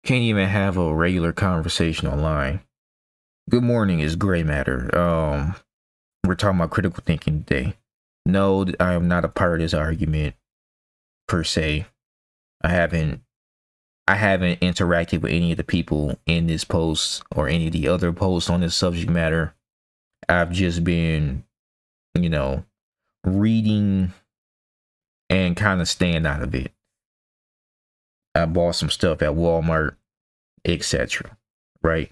Can't even have a regular conversation online. Good morning is gray matter. We're talking about critical thinking today. No, I am not a part of this argument per se. I haven't interacted with any of the people in this post or any of the other posts on this subject matter. I've just been, reading and kind of staying out of it. I bought some stuff at Walmart, etc. Right?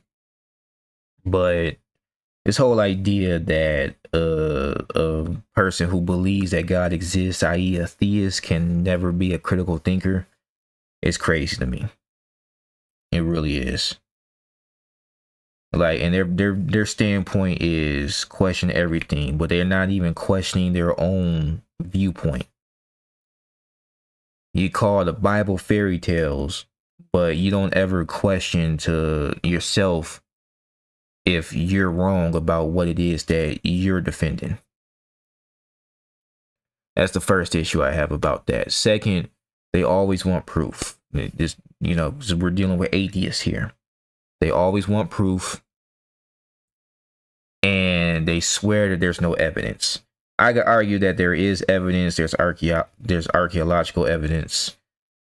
But this whole idea that a person who believes that God exists, i.e., a theist, can never be a critical thinker is crazy to me. It really is. Like, and their standpoint is question everything, but they're not even questioning their own viewpoint. You call the Bible fairy tales, but you don't ever question to yourself if you're wrong about what it is that you're defending. That's the first issue I have about that. Second, they always want proof. Just, we're dealing with atheists here. They always want proof, and they swear that there's no evidence. I could argue that there is evidence. There's archaeological evidence.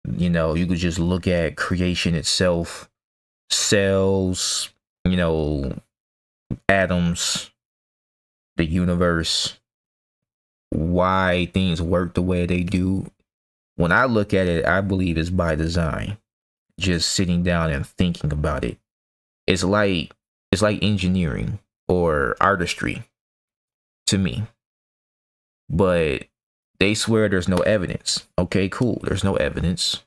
You could just look at creation itself, cells, atoms, the universe, why things work the way they do. When I look at it, I believe it's by design. Just sitting down and thinking about it. It's like engineering or artistry to me. But they swear there's no evidence. Okay, cool. There's no evidence.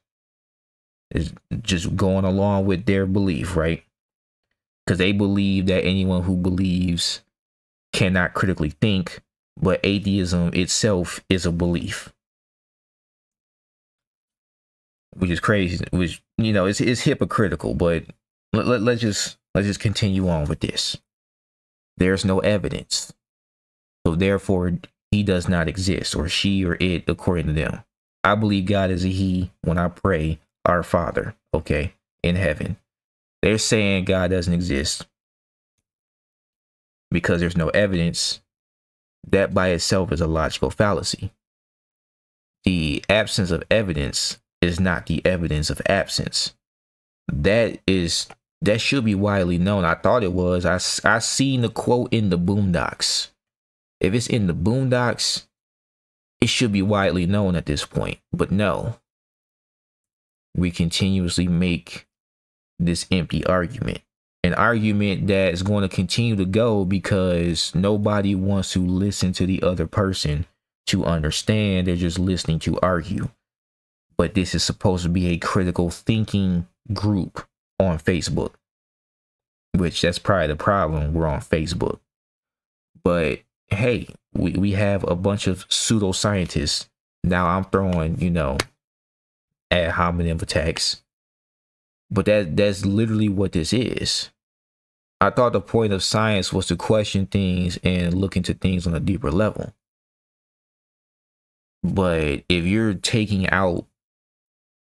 It's just going along with their belief, right? Because they believe that anyone who believes cannot critically think, but atheism itself is a belief, which is crazy. Which it's hypocritical. But let's just continue on with this. There's no evidence, so therefore he does not exist, or she or it, according to them. I believe God is a he when I pray, our Father, okay, in heaven. They're saying God doesn't exist because there's no evidence. That by itself is a logical fallacy. The absence of evidence is not the evidence of absence. That should be widely known. I thought it was. I seen the quote in the Boondocks. If it's in the Boondocks, it should be widely known at this point. But no. We continuously make this empty argument. An argument that is going to continue to go because nobody wants to listen to the other person to understand. They're just listening to argue. But this is supposed to be a critical thinking group on Facebook. Which that's probably the problem. We're on Facebook. But hey, we have a bunch of pseudoscientists. Now I'm throwing, ad hominem attacks. But that's literally what this is. I thought the point of science was to question things and look into things on a deeper level. But if you're taking out,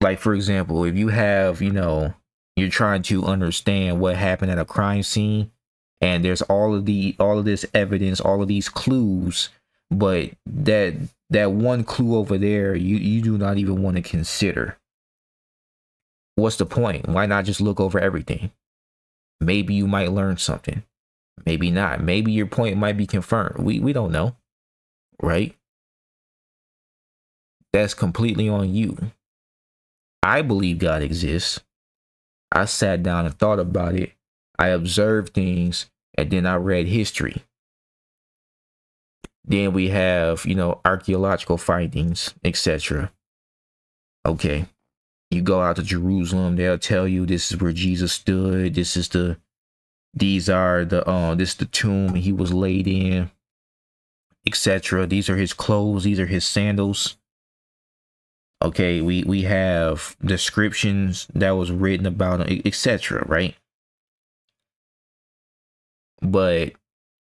like, for example, if you have, you're trying to understand what happened at a crime scene, and there's all of this evidence, all of these clues, but that one clue over there, you do not even want to consider. What's the point? Why not just look over everything? Maybe you might learn something. Maybe not. Maybe your point might be confirmed. We don't know. Right? That's completely on you. I believe God exists. I sat down and thought about it. I observed things, and then I read history. Then we have, archaeological findings, etc. Okay. You go out to Jerusalem, they'll tell you this is where Jesus stood. This is the tomb he was laid in, etc. These are his clothes. These are his sandals. Okay, we have descriptions that was written about him, etc. Right? But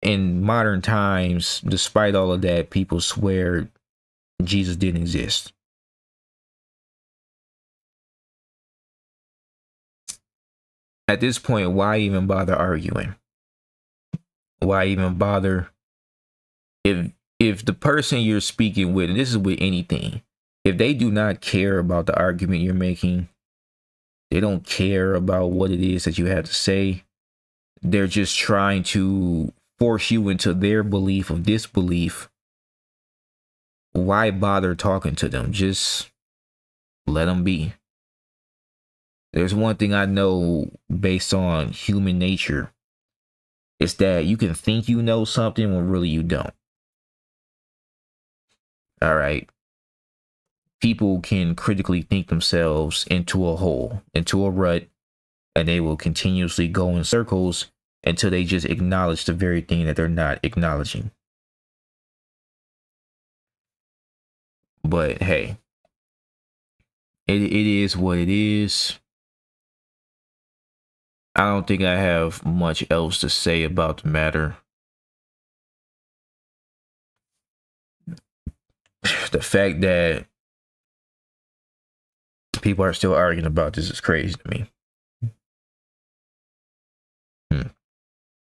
in modern times, despite all of that, people swear Jesus didn't exist. at this point, why even bother arguing? Why even bother? If the person you're speaking with, and this is with anything, if they do not care about the argument you're making, they don't care about what it is that you have to say, they're just trying to force you into their belief of disbelief, why bother talking to them? Just let them be. There's one thing I know based on human nature. It's that you can think you know something when really you don't. All right. People can critically think themselves into a hole, into a rut, and they will continuously go in circles until they just acknowledge the very thing that they're not acknowledging. But hey, it is what it is. I don't think I have much else to say about the matter. The fact that people are still arguing about this is crazy to me.